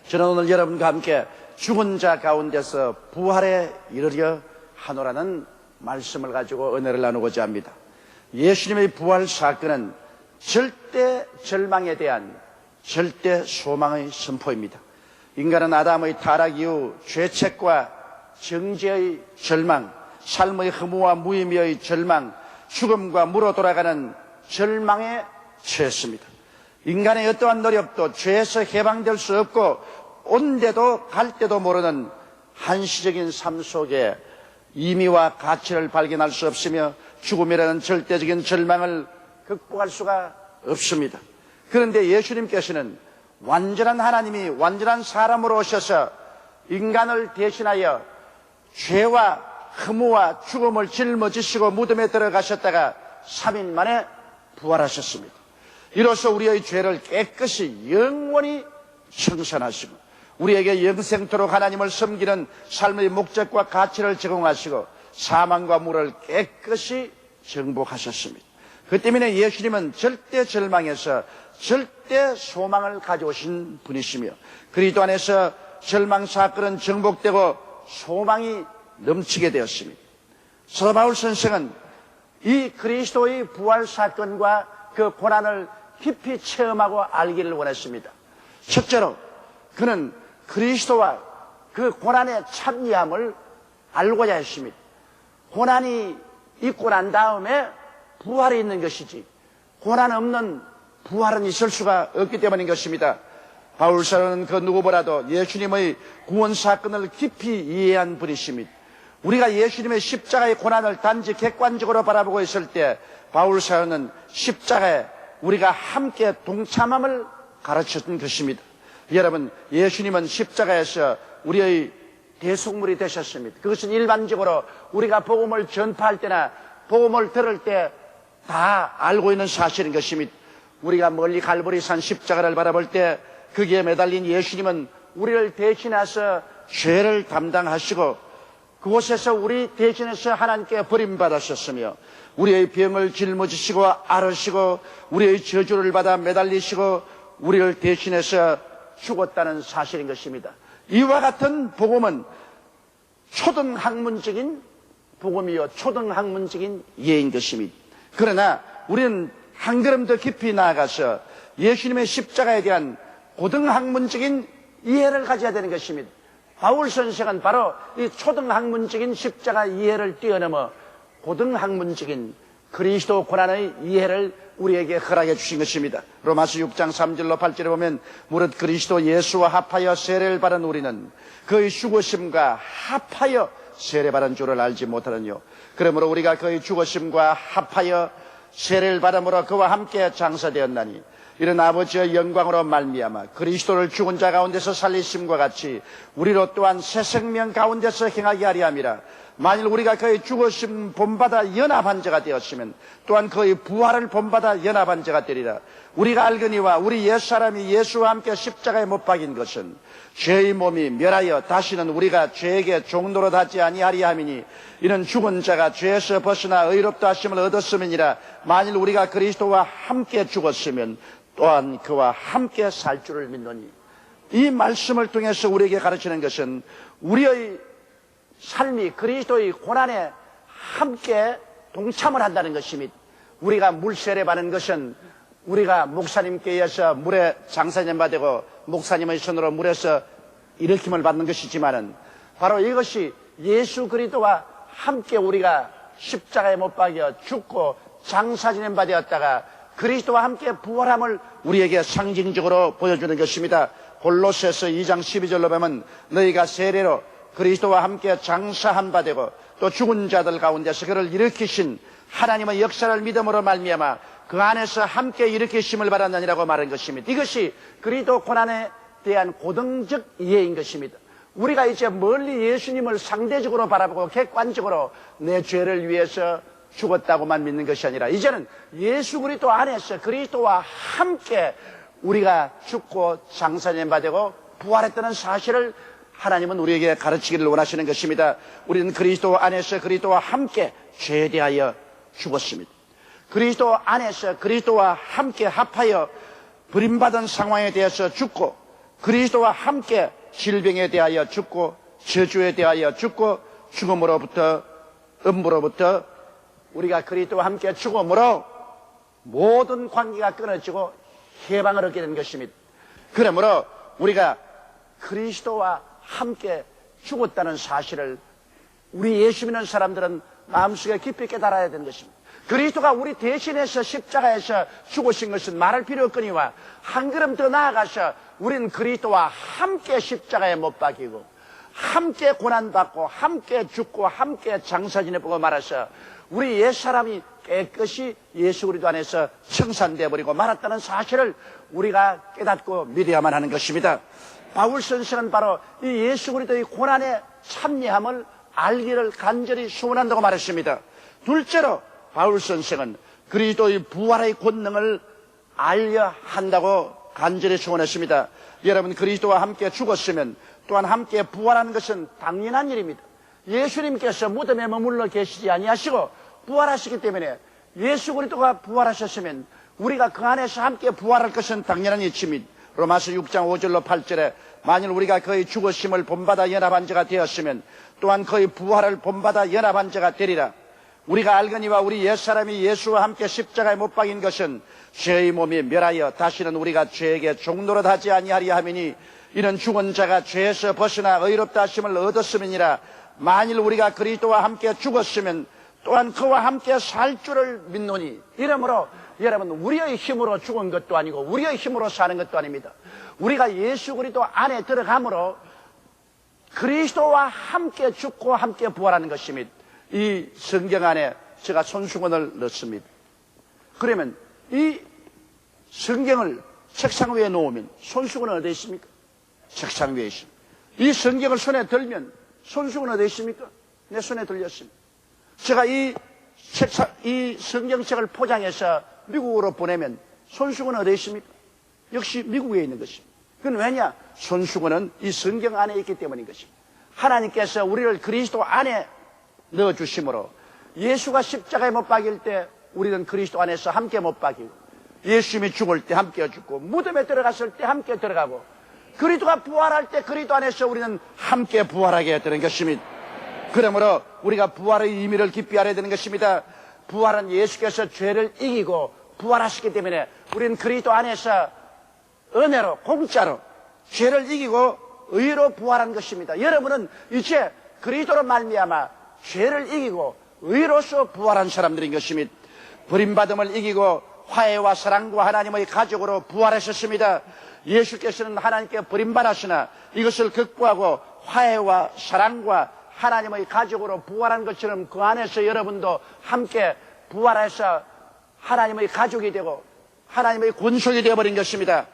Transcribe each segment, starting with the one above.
저는 오늘 여러분과 함께 죽은 자 가운데서 부활에 이르려 하노라는 말씀을 가지고 은혜를 나누고자 합니다. 예수님의 부활 사건은 절대 절망에 대한 절대 소망의 선포입니다. 인간은 아담의 타락 이후 죄책과 정죄의 절망, 삶의 허무와 무의미의 절망, 죽음과 물어 돌아가는 절망에 처했습니다. 인간의 어떠한 노력도 죄에서 해방될 수 없고 온데도 갈 데도 모르는 한시적인 삶 속에 의미와 가치를 발견할 수 없으며 죽음이라는 절대적인 절망을 극복할 수가 없습니다. 그런데 예수님께서는 완전한 하나님이 완전한 사람으로 오셔서 인간을 대신하여 죄와 허무와 죽음을 짊어지시고 무덤에 들어가셨다가 3일 만에 부활하셨습니다. 이로써 우리의 죄를 깨끗이 영원히 청산하시고 우리에게 영생토록 하나님을 섬기는 삶의 목적과 가치를 제공하시고 사망과 물을 깨끗이 정복하셨습니다. 그 때문에 예수님은 절대 절망에서 절대 소망을 가져오신 분이시며 그리스도 안에서 절망 사건은 정복되고 소망이 넘치게 되었습니다. 사도 바울 선생은 이 그리스도의 부활 사건과 그 고난을 깊이 체험하고 알기를 원했습니다. 첫째로 그는 그리스도와 그 고난의 참여함을 알고자 했습니다. 고난이 있고 난 다음에 부활이 있는 것이지 고난 없는 부활은 있을 수가 없기 때문인 것입니다. 바울사는 그 누구보다도 예수님의 구원 사건을 깊이 이해한 분이십니다. 우리가 예수님의 십자가의 고난을 단지 객관적으로 바라보고 있을 때 바울사는 십자가에 우리가 함께 동참함을 가르쳤던 것입니다. 여러분, 예수님은 십자가에서 우리의 대속물이 되셨습니다. 그것은 일반적으로 우리가 복음을 전파할 때나 복음을 들을 때 다 알고 있는 사실인 것입니다. 우리가 멀리 갈보리산 십자가를 바라볼 때 거기에 매달린 예수님은 우리를 대신해서 죄를 담당하시고 그곳에서 우리 대신해서 하나님께 버림받으셨으며 우리의 병을 짊어지시고 앓으시고 우리의 저주를 받아 매달리시고 우리를 대신해서 죽었다는 사실인 것입니다. 이와 같은 복음은 초등학문적인 복음이요 초등학문적인 예인 것입니다. 그러나 우리는 한 걸음 더 깊이 나아가서 예수님의 십자가에 대한 고등학문적인 이해를 가져야 되는 것입니다. 바울 선생은 바로 이 초등학문적인 십자가 이해를 뛰어넘어 고등학문적인 그리스도 고난의 이해를 우리에게 허락해 주신 것입니다. 로마서 6장 3절로 8절에 보면 무릇 그리스도 예수와 합하여 세례를 받은 우리는 그의 죽으심과 합하여 세례받은 줄을 알지 못하느뇨. 그러므로 우리가 그의 죽으심과 합하여 세례를 받음으로 그와 함께 장사되었나니 이런 아버지의 영광으로 말미암아 그리스도를 죽은 자 가운데서 살리심과 같이 우리로 또한 새 생명 가운데서 행하게 하려 함이라. 만일 우리가 그의 죽으심 본받아 연합한 자가 되었으면 또한 그의 부활을 본받아 연합한 자가 되리라. 우리가 알거니와 우리 옛사람이 예수와 함께 십자가에 못 박인 것은 죄의 몸이 멸하여 다시는 우리가 죄에게 종노릇 하지 아니하리 함이니 이는 죽은 자가 죄에서 벗어나 의롭다 하심을 얻었음이니라. 만일 우리가 그리스도와 함께 죽었으면 또한 그와 함께 살 줄을 믿노니. 이 말씀을 통해서 우리에게 가르치는 것은 우리의 삶이 그리스도의 고난에 함께 동참을 한다는 것입니다. 우리가 물세례 받는 것은 우리가 목사님께 의해서 물에 장사님 받고 목사님의 손으로 물에서 일으킴을 받는 것이지만은 바로 이것이 예수 그리스도와 함께 우리가 십자가에 못 박여 죽고 장사지냄 받았다가 그리스도와 함께 부활함을 우리에게 상징적으로 보여주는 것입니다. 골로새서 2장 12절로 보면 너희가 세례로 그리스도와 함께 장사한 바 되고 또 죽은 자들 가운데서 그를 일으키신 하나님의 역사를 믿음으로 말미암아 그 안에서 함께 일으키심을 받았느니라고 말한 것입니다. 이것이 그리스도 고난에 대한 고등적 이해인 것입니다. 우리가 이제 멀리 예수님을 상대적으로 바라보고 객관적으로 내 죄를 위해서 죽었다고만 믿는 것이 아니라 이제는 예수 그리스도 안에서 그리스도와 함께 우리가 죽고 장사님 받고 부활했다는 사실을 하나님은 우리에게 가르치기를 원하시는 것입니다. 우리는 그리스도 안에서 그리스도와 함께 죄에 대하여 죽었습니다. 그리스도 안에서 그리스도와 함께 합하여 버림받은 상황에 대해서 죽고 그리스도와 함께 질병에 대하여 죽고 저주에 대하여 죽고 죽음으로부터 음부로부터 우리가 그리스도와 함께 죽음으로 모든 관계가 끊어지고 해방을 얻게 된 것입니다. 그러므로 우리가 그리스도와 함께 죽었다는 사실을 우리 예수 믿는 사람들은 마음속에 깊이 깨달아야 되는 것입니다. 그리스도가 우리 대신해서 십자가에서 죽으신 것은 말할 필요 없거니와 한 걸음 더 나아가서 우리는 그리스도와 함께 십자가에 못 박이고 함께 고난받고 함께 죽고 함께 장사 지내보고 말아서 우리 옛사람이 깨끗이 예수 그리스도 안에서 청산되어 버리고 말았다는 사실을 우리가 깨닫고 믿어야만 하는 것입니다. 바울 선생은 바로 이 예수 그리스도의 고난의 참여함을 알기를 간절히 소원한다고 말했습니다. 둘째로 바울 선생은 그리스도의 부활의 권능을 알려 한다고 간절히 소원했습니다. 여러분, 그리스도와 함께 죽었으면 또한 함께 부활하는 것은 당연한 일입니다. 예수님께서 무덤에 머물러 계시지 아니하시고 부활하시기 때문에 예수 그리스도가 부활하셨으면 우리가 그 안에서 함께 부활할 것은 당연한 이치입니다. 로마서 6장 5절로 8절에 만일 우리가 그의 죽으심을 본받아 연합한 자가 되었으면 또한 그의 부활을 본받아 연합한 자가 되리라. 우리가 알거니와 우리 옛사람이 예수와 함께 십자가에 못 박인 것은 죄의 몸이 멸하여 다시는 우리가 죄에게 종노릇 하지 아니하리 하미니 이는 죽은 자가 죄에서 벗어나 의롭다 하심을 얻었음이니라. 만일 우리가 그리스도와 함께 죽었으면 또한 그와 함께 살 줄을 믿노니. 이러므로 여러분, 우리의 힘으로 죽은 것도 아니고 우리의 힘으로 사는 것도 아닙니다. 우리가 예수 그리스도 안에 들어감으로 그리스도와 함께 죽고 함께 부활하는 것입니다. 이 성경 안에 제가 손수건을 넣습니다. 그러면 이 성경을 책상 위에 놓으면 손수건은 어디 있습니까? 책상 위에 있습니다. 이 성경을 손에 들면 손수건은 어디 있습니까? 내 손에 들렸습니다. 제가 이 성경책을 포장해서 미국으로 보내면 손수건은 어디 있습니까? 역시 미국에 있는 것입니다. 그건 왜냐? 손수건은 이 성경 안에 있기 때문인 것입니다. 하나님께서 우리를 그리스도 안에 넣어주심으로 예수가 십자가에 못 박일 때 우리는 그리스도 안에서 함께 못 박이고 예수님이 죽을 때 함께 죽고 무덤에 들어갔을 때 함께 들어가고 그리스도가 부활할 때 그리스도 안에서 우리는 함께 부활하게 되는 것입니다. 그러므로 우리가 부활의 의미를 깊이 알아야 되는 것입니다. 부활은 예수께서 죄를 이기고 부활하시기 때문에 우리는 그리스도 안에서 은혜로 공짜로 죄를 이기고 의로 부활한 것입니다. 여러분은 이제 그리스도로 말미암아 죄를 이기고 의로서 부활한 사람들인 것입니다. 버림받음을 이기고 화해와 사랑과 하나님의 가족으로 부활하셨습니다. 예수께서는 하나님께 버림받았으나 이것을 극복하고 화해와 사랑과 하나님의 가족으로 부활한 것처럼 그 안에서 여러분도 함께 부활해서 하나님의 가족이 되고 하나님의 권속이 되어버린 것입니다.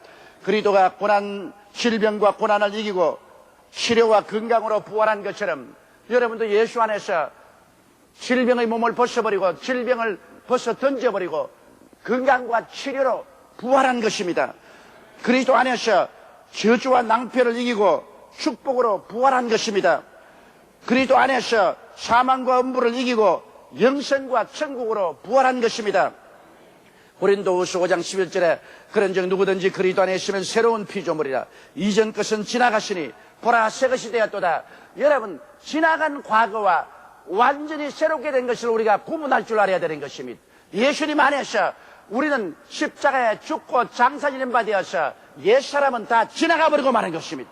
그리스도가 질병과 고난을 이기고 치료와 건강으로 부활한 것처럼 여러분도 예수 안에서 질병의 몸을 벗어버리고 질병을 벗어 던져버리고 건강과 치료로 부활한 것입니다. 그리스도 안에서 저주와 낭패를 이기고 축복으로 부활한 것입니다. 그리스도 안에서 사망과 음부를 이기고 영생과 천국으로 부활한 것입니다. 고린도후서 5장 11절에 그런즉 누구든지 그리스도 안에 있으면 새로운 피조물이라. 이전 것은 지나갔으니 보라 새 것이 되었도다. 여러분, 지나간 과거와 완전히 새롭게 된 것을 우리가 구분할 줄 알아야 되는 것입니다. 예수님 안에서 우리는 십자가에 죽고 장사 지낸 바 되어서 옛사람은 다 지나가 버리고 마는 것입니다.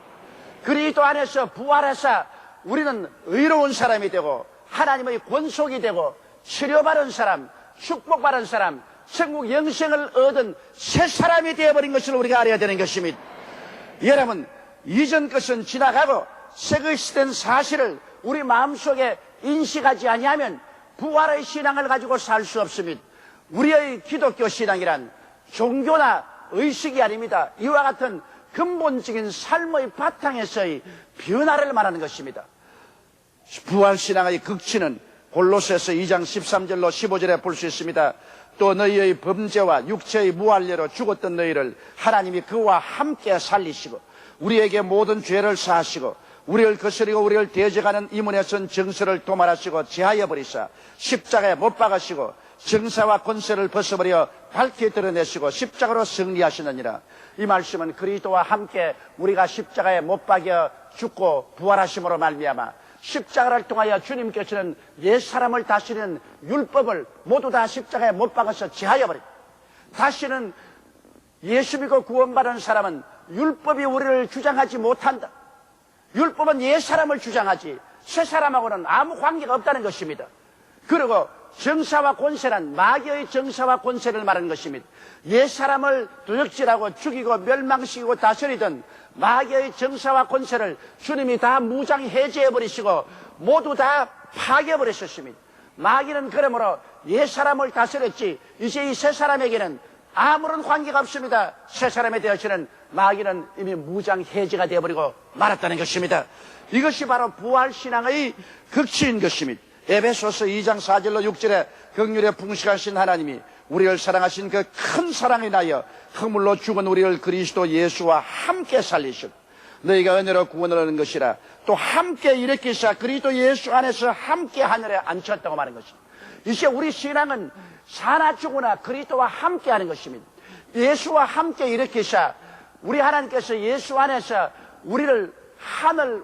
그리스도 안에서 부활해서 우리는 의로운 사람이 되고 하나님의 권속이 되고 치료받은 사람, 축복받은 사람, 천국 영생을 얻은 새 사람이 되어버린 것을 우리가 알아야 되는 것입니다. 여러분, 이전 것은 지나가고 새 것이 된 사실을 우리 마음속에 인식하지 아니하면 부활의 신앙을 가지고 살 수 없습니다. 우리의 기독교 신앙이란 종교나 의식이 아닙니다. 이와 같은 근본적인 삶의 바탕에서의 변화를 말하는 것입니다. 부활신앙의 극치는 골로새서 2장 13절로 15절에 볼 수 있습니다. 또 너희의 범죄와 육체의 무할례로 죽었던 너희를 하나님이 그와 함께 살리시고 우리에게 모든 죄를 사하시고 우리를 거스리고 우리를 대적하는 이문에 선 정서를 도말하시고 제하여 버리사 십자가에 못 박으시고 정사와 권세를 벗어버려 밝게 드러내시고 십자가로 승리하시느니라. 이 말씀은 그리스도와 함께 우리가 십자가에 못 박여 죽고 부활하심으로 말미암아 십자가를 통하여 주님께서는 옛사람을 다스리는 율법을 모두 다 십자가에 못 박아서 제하여 버립니다. 다시는 예수 믿고 구원받은 사람은 율법이 우리를 주장하지 못한다. 율법은 옛사람을 주장하지 새 사람하고는 아무 관계가 없다는 것입니다. 그리고 정사와 권세는 마귀의 정사와 권세를 말하는 것입니다. 옛사람을 도적질하고 죽이고 멸망시키고 다스리던 마귀의 정사와 권세를 주님이 다 무장 해제해버리시고 모두 다 파괴해버리셨습니다. 마귀는 그러므로 옛사람을 다스렸지 이제 이 새 사람에게는 아무런 관계가 없습니다. 새 사람에 대해서는 마귀는 이미 무장 해제가 되어버리고 말았다는 것입니다. 이것이 바로 부활신앙의 극치인 것입니다. 에베소서 2장 4절로 6절에 긍휼에 풍성하신 하나님이 우리를 사랑하신 그 큰 사랑에 인하여 허물로 죽은 우리를 그리스도 예수와 함께 살리시고 너희가 은혜로 구원을 얻는 것이라 또 함께 일으키사 그리스도 예수 안에서 함께 하늘에 앉혔다고 말하는 것입니다. 이제 우리 신앙은 사나 죽으나 그리스도와 함께 하는 것입니다. 예수와 함께 일으키사 우리 하나님께서 예수 안에서 우리를 하늘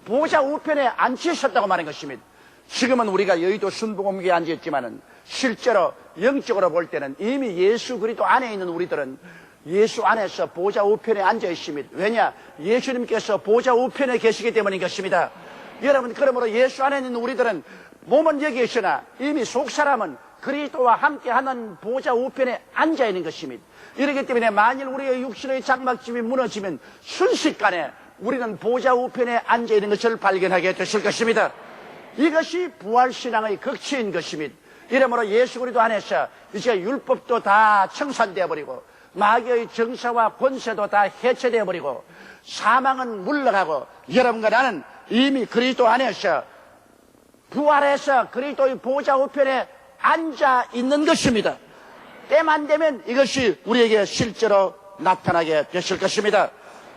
보좌 우편에 앉히셨다고 말하는 것입니다. 지금은 우리가 여의도 순복음교회에 앉아있지만은 실제로 영적으로 볼 때는 이미 예수 그리스도 안에 있는 우리들은 예수 안에서 보좌 우편에 앉아 있습니다. 왜냐? 예수님께서 보좌 우편에 계시기 때문인 것입니다. 여러분, 그러므로 예수 안에 있는 우리들은 몸은 여기 있으나 이미 속사람은 그리스도와 함께하는 보좌 우편에 앉아 있는 것입니다. 이렇기 때문에 만일 우리의 육신의 장막집이 무너지면 순식간에 우리는 보좌 우편에 앉아 있는 것을 발견하게 되실 것입니다. 이것이 부활신앙의 극치인 것입니다. 이러므로 예수 그리스도 안에서 이제 율법도 다 청산되어 버리고 마귀의 정사와 권세도 다 해체되어 버리고 사망은 물러가고 여러분과 나는 이미 그리스도 안에서 부활해서 그리스도의 보좌 우편에 앉아 있는 것입니다. 때만 되면 이것이 우리에게 실제로 나타나게 되실 것입니다.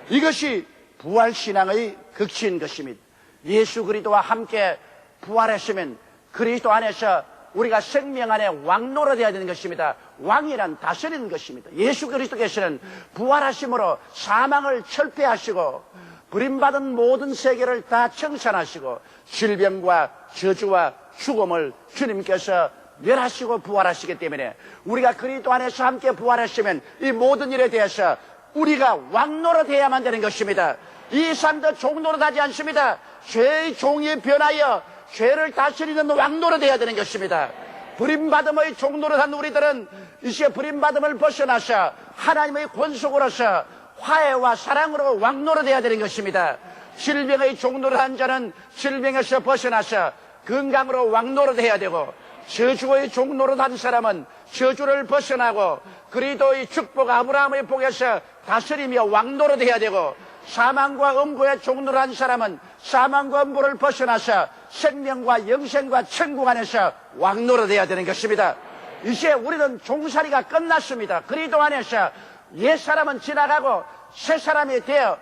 이것이 부활신앙의 극치인 것입니다. 예수 그리스도와 함께 부활했으면 그리스도 안에서 우리가 생명 안에 왕노로 되어야 되는 것입니다. 왕이란 다스리는 것입니다. 예수 그리스도께서는 부활하심으로 사망을 철폐하시고 버림받은 모든 세계를 다 청산하시고 질병과 저주와 죽음을 주님께서 멸하시고 부활하시기 때문에 우리가 그리스도 안에서 함께 부활했으면 이 모든 일에 대해서 우리가 왕노로 되어야만 되는 것입니다. 이 삶도 종노릇 하지 않습니다. 죄의 종이 변하여 죄를 다스리는 왕노로 되어야 되는 것입니다. 버림받음의 종노릇한 우리들은 이제 버림받음을 벗어나서 하나님의 권속으로서 화해와 사랑으로 왕노로 되어야 되는 것입니다. 질병의 종노릇한 자는 질병에서 벗어나서 건강으로 왕노로 되어야 되고 저주의 종노릇한 사람은 저주를 벗어나고 그리스도의 축복 아브라함의 복에서 다스리며 왕노로 되어야 되고 사망과 음부의 종노릇한 사람은 사망과 음부를 벗어나서 생명과 영생과 천국 안에서 왕노로 되어야 되는 것입니다. 이제 우리는 종살이가 끝났습니다. 그리스도 안에서 옛사람은 지나가고 새사람이 되어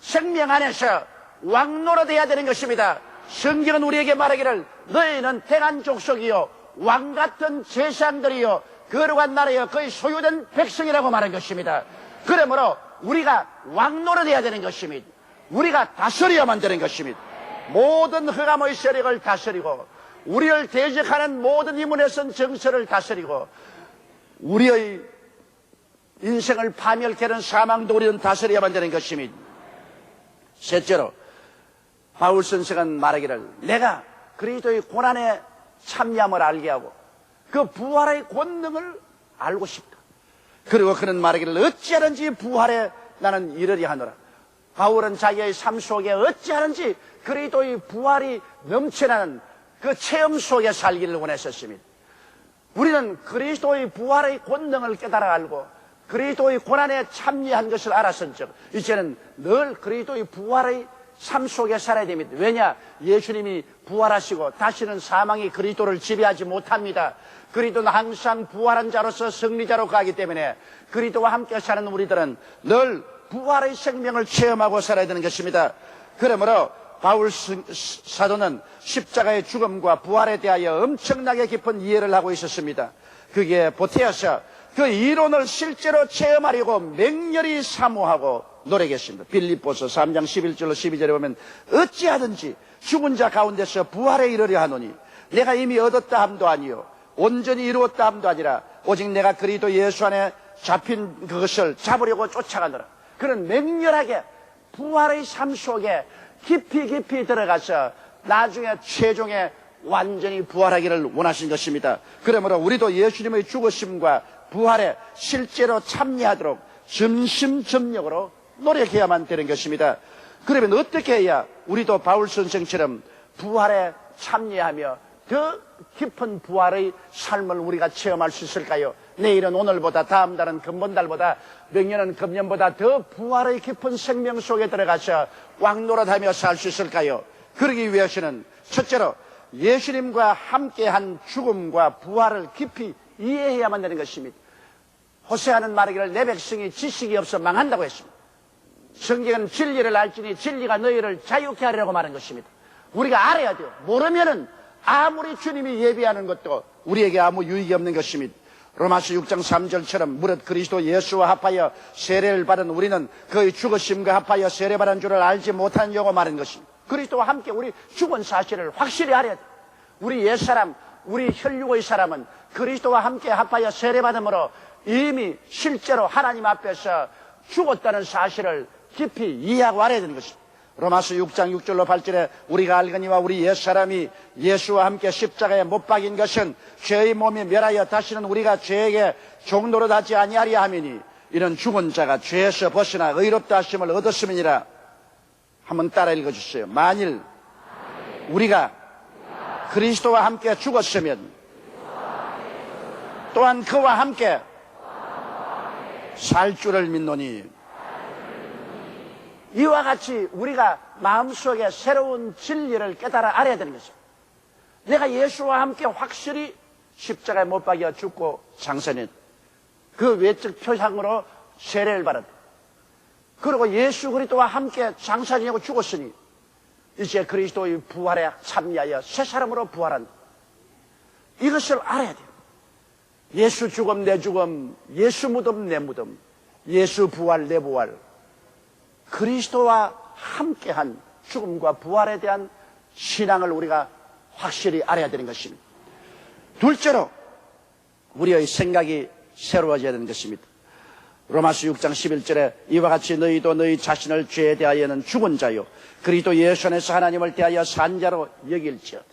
생명 안에서 왕노로 되어야 되는 것입니다. 성경은 우리에게 말하기를 너희는 택한 족속이요 왕같은 제사장들이요 거룩한 나라여 그의 소유된 백성이라고 말한 것입니다. 그러므로 우리가 왕노로 되어야 되는 것입니다. 우리가 다스려야만 되는 것입니다. 모든 흑암의 세력을 다스리고 우리를 대적하는 모든 이문에 선 정서를 다스리고 우리의 인생을 파멸케 하는 사망도 우리는 다스려야만 되는 것입니다. 셋째로 바울 선생은 말하기를 내가 그리스도의 고난에 참여함을 알게 하고 그 부활의 권능을 알고 싶다. 그리고 그는 말하기를 어찌하든지 부활에 나는 이르리 하노라. 바울은 자기의 삶 속에 어찌하든지 그리스도의 부활이 넘쳐나는 그 체험 속에 살기를 원했었습니다. 우리는 그리스도의 부활의 권능을 깨달아 알고 그리스도의 고난에 참여한 것을 알았은즉 이제는 늘 그리스도의 부활의 삶 속에 살아야 됩니다. 왜냐? 예수님이 부활하시고 다시는 사망이 그리스도를 지배하지 못합니다. 그리스도는 항상 부활한 자로서 승리자로 가기 때문에 그리스도와 함께 사는 우리들은 늘 부활의 생명을 체험하고 살아야 되는 것입니다. 그러므로 바울 사도는 십자가의 죽음과 부활에 대하여 엄청나게 깊은 이해를 하고 있었습니다. 그게 보태어서 그 이론을 실제로 체험하려고 맹렬히 사모하고 노력했습니다. 빌립보서 3장 11절로 12절에 보면 어찌하든지 죽은 자 가운데서 부활에 이르려 하노니 내가 이미 얻었다 함도 아니요 온전히 이루었다 함도 아니라 오직 내가 그리스도 예수 안에 잡힌 그것을 잡으려고 쫓아가노라. 그는 맹렬하게 부활의 삶 속에 깊이 들어가서 나중에 최종에 완전히 부활하기를 원하신 것입니다. 그러므로 우리도 예수님의 죽으심과 부활에 실제로 참여하도록 전심전력으로 노력해야만 되는 것입니다. 그러면 어떻게 해야 우리도 바울 선생처럼 부활에 참여하며 더 깊은 부활의 삶을 우리가 체험할 수 있을까요? 내일은 오늘보다, 다음 달은 금번달보다, 명년은 금년보다 더 부활의 깊은 생명 속에 들어가서 왕노릇하며 살 수 있을까요? 그러기 위해서는 첫째로 예수님과 함께한 죽음과 부활을 깊이 이해해야만 되는 것입니다. 호세아는 말하기를 내 백성이 지식이 없어 망한다고 했습니다. 성경은 진리를 알지니 진리가 너희를 자유케 하리라고 말한 것입니다. 우리가 알아야 돼요. 모르면은 아무리 주님이 예비하는 것도 우리에게 아무 유익이 없는 것입니다. 로마서 6장 3절처럼 무릇 그리스도 예수와 합하여 세례를 받은 우리는 그의 죽으심과 합하여 세례받은 줄을 알지 못하느냐고 말한 것입니다. 그리스도와 함께 우리 죽은 사실을 확실히 알아야 돼요. 우리 옛사람, 우리 혈육의 사람은 그리스도와 함께 합하여 세례받음으로 이미 실제로 하나님 앞에서 죽었다는 사실을 깊이 이해하고 알아야 되는 것입니다. 로마서 6장 6절로 8절에 우리가 알거니와 우리 옛사람이 예수와 함께 십자가에 못 박인 것은 죄의 몸이 멸하여 다시는 우리가 죄에게 종노릇하지 아니하리 하미니 이런 죽은 자가 죄에서 벗어나 의롭다 하심을 얻었음이니라. 한번 따라 읽어주세요. 만일 우리가 그리스도와 함께 죽었으면 또한 그와 함께 살 줄을 믿노니 이와 같이 우리가 마음속에 새로운 진리를 깨달아 알아야 되는 것입니다. 내가 예수와 함께 확실히 십자가에 못 박여 죽고 장사는 그 외적 표상으로 세례를 받았다. 그리고 예수 그리스도와 함께 장사지내고 죽었으니 이제 그리스도의 부활에 참여하여 새 사람으로 부활한다. 이것을 알아야 돼요. 예수 죽음 내 죽음, 예수 무덤 내 무덤, 예수 부활 내 부활, 그리스도와 함께한 죽음과 부활에 대한 신앙을 우리가 확실히 알아야 되는 것입니다. 둘째로 우리의 생각이 새로워져야 되는 것입니다. 로마서 6장 11절에 이와 같이 너희도 너희 자신을 죄에 대하여는 죽은 자요 그리스도 예수 안에서 하나님을 대하여 산 자로 여길지어다.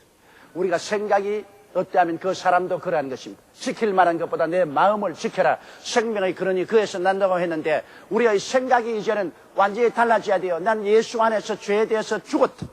우리가 생각이 어때하면 그 사람도 그러한 것입니다. 지킬 만한 것보다 내 마음을 지켜라. 생명의 근원이 그에서 난다고 했는데 우리의 생각이 이제는 완전히 달라져야 돼요. 난 예수 안에서 죄에 대해서 죽었다.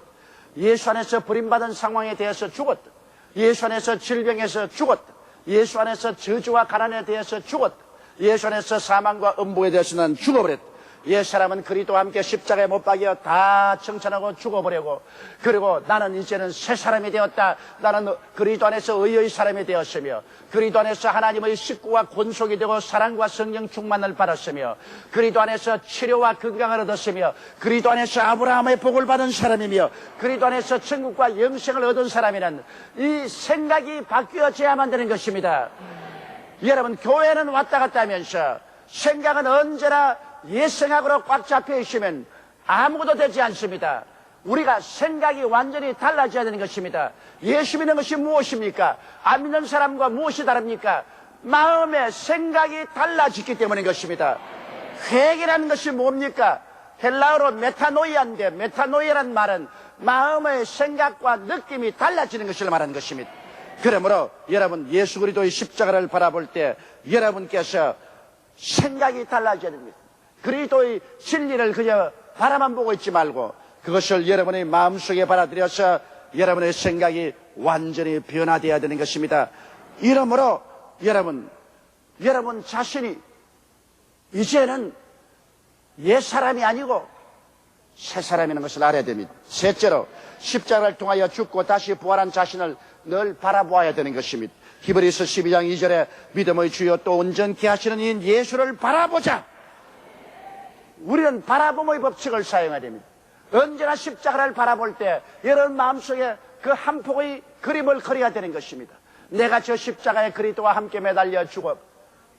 예수 안에서 버림받은 상황에 대해서 죽었다. 예수 안에서 질병에서 죽었다. 예수 안에서 저주와 가난에 대해서 죽었다. 예수 안에서 사망과 음부에 대해서 난 죽어버렸다. 옛사람은 그리스도와 함께 십자가에 못 박여 다 청천하고 죽어버리고 그리고 나는 이제는 새 사람이 되었다. 나는 그리스도 안에서 의의 사람이 되었으며 그리스도 안에서 하나님의 식구와 권속이 되고 사랑과 성령 충만을 받았으며 그리스도 안에서 치료와 건강을 얻었으며 그리스도 안에서 아브라함의 복을 받은 사람이며 그리스도 안에서 천국과 영생을 얻은 사람이란 이 생각이 바뀌어져야만 되는 것입니다. 여러분 교회는 왔다 갔다 하면서 생각은 언제나 옛생각으로 꽉 잡혀 있으면 아무것도 되지 않습니다. 우리가 생각이 완전히 달라져야 되는 것입니다. 예수 믿는 것이 무엇입니까? 안 믿는 사람과 무엇이 다릅니까? 마음의 생각이 달라지기 때문인 것입니다. 회개라는 것이 뭡니까? 헬라어로 메타노이아인데 메타노이아란 말은 마음의 생각과 느낌이 달라지는 것을 말하는 것입니다. 그러므로 여러분 예수 그리스도의 십자가를 바라볼 때 여러분께서 생각이 달라져야 됩니다. 그리스도의 진리를 그저 바라만 보고 있지 말고 그것을 여러분의 마음속에 받아들여서 여러분의 생각이 완전히 변화되어야 되는 것입니다. 이러므로 여러분 자신이 이제는 옛사람이 아니고 새사람이라는 것을 알아야 됩니다. 셋째로 십자가를 통하여 죽고 다시 부활한 자신을 늘 바라보아야 되는 것입니다. 히브리서 12장 2절에 믿음의 주요 또 온전케 하시는 이 예수를 바라보자. 우리는 바라봄의 법칙을 사용해야 됩니다. 언제나 십자가를 바라볼 때 여러분 마음속에 그 한 폭의 그림을 그려야 되는 것입니다. 내가 저 십자가의 그리스도와 함께 매달려 죽어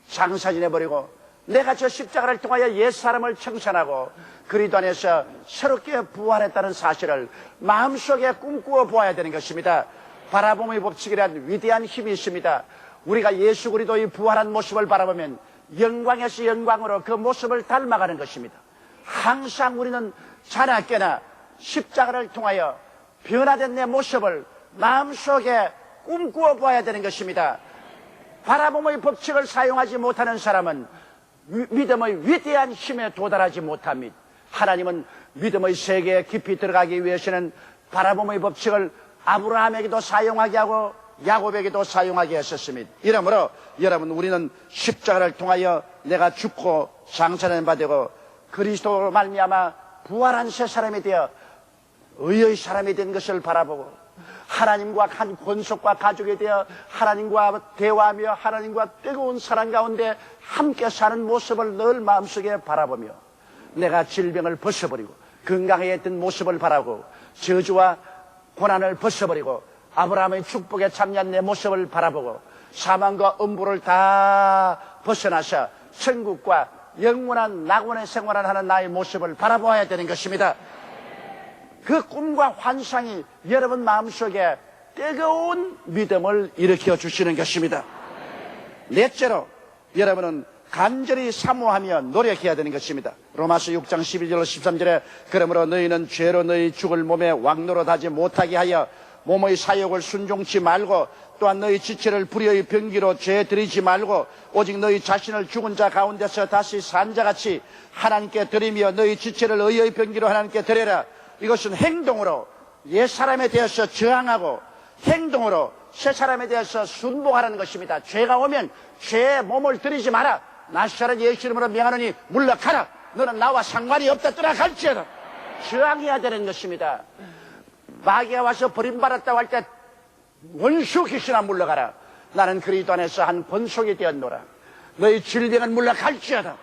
장사 지내버리고, 내가 저 십자가를 통하여 옛사람을 청산하고 그리스도 안에서 새롭게 부활했다는 사실을 마음속에 꿈꾸어 보아야 되는 것입니다. 바라봄의 법칙이란 위대한 힘이 있습니다. 우리가 예수 그리스도의 부활한 모습을 바라보면 영광에서 영광으로 그 모습을 닮아가는 것입니다. 항상 우리는 자나깨나 십자가를 통하여 변화된 내 모습을 마음속에 꿈꾸어 보아야 되는 것입니다. 바라봄의 법칙을 사용하지 못하는 사람은 믿음의 위대한 힘에 도달하지 못합니다. 하나님은 믿음의 세계에 깊이 들어가기 위해서는 바라봄의 법칙을 아브라함에게도 사용하게 하고 야곱에게도 사용하게 했었습니다. 이러므로 여러분, 우리는 십자가를 통하여 내가 죽고 장사는 바되고 그리스도로 말미암아 부활한 새 사람이 되어 의의 사람이 된 것을 바라보고 하나님과 한 권속과 가족이 되어 하나님과 대화하며 하나님과 뜨거운 사랑 가운데 함께 사는 모습을 늘 마음속에 바라보며 내가 질병을 벗어버리고 건강해졌던 모습을 바라고 저주와 고난을 벗어버리고 아브라함의 축복에 참여한 내 모습을 바라보고 사망과 음부를 다 벗어나서 천국과 영원한 낙원의 생활을 하는 나의 모습을 바라보아야 되는 것입니다. 그 꿈과 환상이 여러분 마음속에 뜨거운 믿음을 일으켜 주시는 것입니다. 넷째로 여러분은 간절히 사모하며 노력해야 되는 것입니다. 로마서 6장 12절 13절에 그러므로 너희는 죄로 너희 죽을 몸에 왕노릇하지 못하게 하여 몸의 사욕을 순종치 말고 또한 너희 지체를 불의의 병기로 죄 드리지 말고 오직 너희 자신을 죽은 자 가운데서 다시 산 자같이 하나님께 드리며 너희 지체를 의의 병기로 하나님께 드려라. 이것은 행동으로 옛사람에 대해서 저항하고 행동으로 새사람에 대해서 순복하라는 것입니다. 죄가 오면 죄에 몸을 들이지 마라. 나사렛 예수 이름으로 명하노니 물러가라. 너는 나와 상관이 없다. 떠나갈지어다. 저항해야 되는 것입니다. 마귀가 와서 버림받았다고 할 때 원수 귀신아 물러가라. 나는 그리스도 안에서 한 권속이 되었노라. 너희 질병은 물러갈지어다.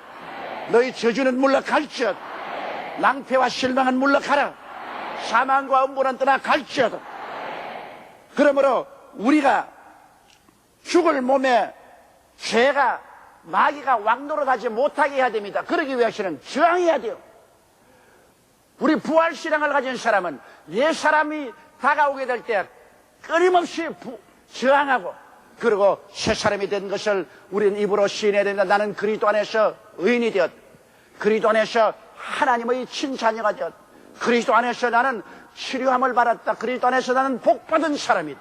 너희 저주는 물러갈지어다. 낭패와 실망은 물러가라. 사망과 음부는 떠나갈지어다. 그러므로 우리가 죽을 몸에 죄가 마귀가 왕노릇하지 못하게 해야 됩니다. 그러기 위해서는 저항해야 돼요. 우리 부활신앙을 가진 사람은 옛사람이 다가오게 될 때 끊임없이 저항하고 그리고 새사람이 된 것을 우리는 입으로 시인해야 됩니다. 나는 그리스도 안에서 의인이 되었다. 그리스도 안에서 하나님의 친자녀가 되었다. 그리스도 안에서 나는 치료함을 받았다. 그리스도 안에서 나는 복받은 사람이다.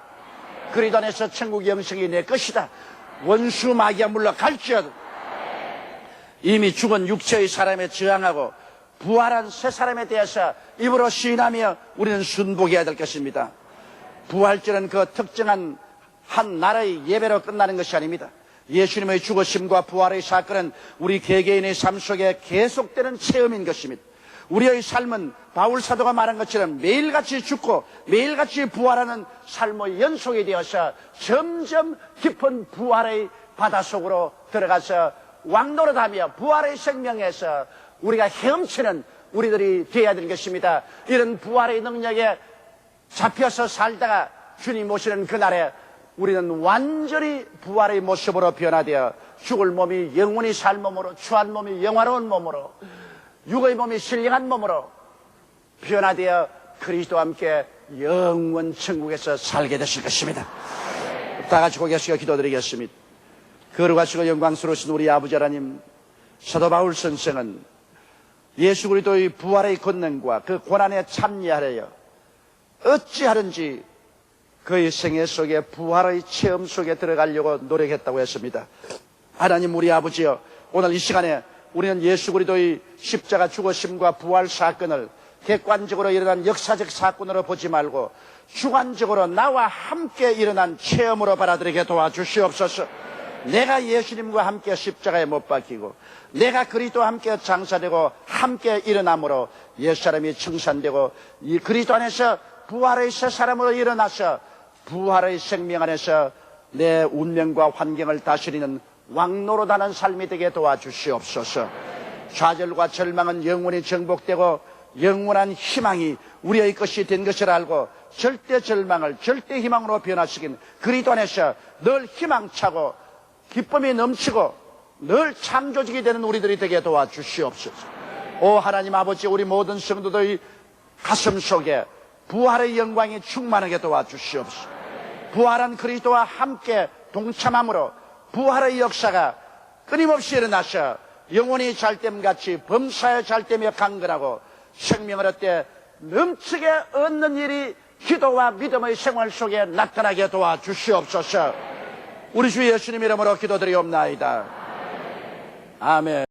그리스도 안에서 천국 영생이 내 것이다. 원수 마귀야 물러갈지어다. 이미 죽은 육체의 사람에 저항하고 부활한 새 사람에 대해서 입으로 시인하며 우리는 순복해야 될 것입니다. 부활절은 그 특정한 한 나라의 예배로 끝나는 것이 아닙니다. 예수님의 죽으심과 부활의 사건은 우리 개개인의 삶 속에 계속되는 체험인 것입니다. 우리의 삶은 바울 사도가 말한 것처럼 매일같이 죽고 매일같이 부활하는 삶의 연속이 되어서 점점 깊은 부활의 바다 속으로 들어가서 왕노릇하며 부활의 생명에서 우리가 헤엄치는 우리들이 되어야 되는 것입니다. 이런 부활의 능력에 잡혀서 살다가 주님 오시는 그날에 우리는 완전히 부활의 모습으로 변화되어 죽을 몸이 영원히 살 몸으로, 추한 몸이 영화로운 몸으로, 육의 몸이 신령한 몸으로 변화되어 그리스도와 함께 영원 천국에서 살게 되실 것입니다. 다 같이 고개 숙여 기도드리겠습니다. 거룩하시고 영광스러우신 우리 아버지 하나님, 사도 바울 선생은 예수 그리스도의 부활의 권능과 그 고난에 참여하려 어찌하든지 그의 생애 속에 부활의 체험 속에 들어가려고 노력했다고 했습니다. 하나님 우리 아버지여, 오늘 이 시간에 우리는 예수 그리스도의 십자가 죽으심과 부활 사건을 객관적으로 일어난 역사적 사건으로 보지 말고 주관적으로 나와 함께 일어난 체험으로 받아들이게 도와주시옵소서. 내가 예수님과 함께 십자가에 못 박히고 내가 그리스도와 함께 장사되고 함께 일어남으로 옛사람이 청산되고 이 그리스도 안에서 부활의 새 사람으로 일어나서 부활의 생명 안에서 내 운명과 환경을 다스리는 왕노릇하는 삶이 되게 도와주시옵소서. 좌절과 절망은 영원히 정복되고 영원한 희망이 우리의 것이 된 것을 알고 절대 절망을 절대 희망으로 변화시킨 그리스도 안에서 늘 희망차고 기쁨이 넘치고 늘 창조직이 되는 우리들이 되게 도와주시옵소서. 오 하나님 아버지, 우리 모든 성도들의 가슴 속에 부활의 영광이 충만하게 도와주시옵소서. 부활한 그리스도와 함께 동참함으로 부활의 역사가 끊임없이 일어나셔 영혼이 잘됨같이 범사의 잘됨에 강건하고 생명을 얻되 넘치게 얻는 일이 기도와 믿음의 생활 속에 나타나게 도와주시옵소서. 우리 주 예수님 이름으로 기도드리옵나이다. 아멘.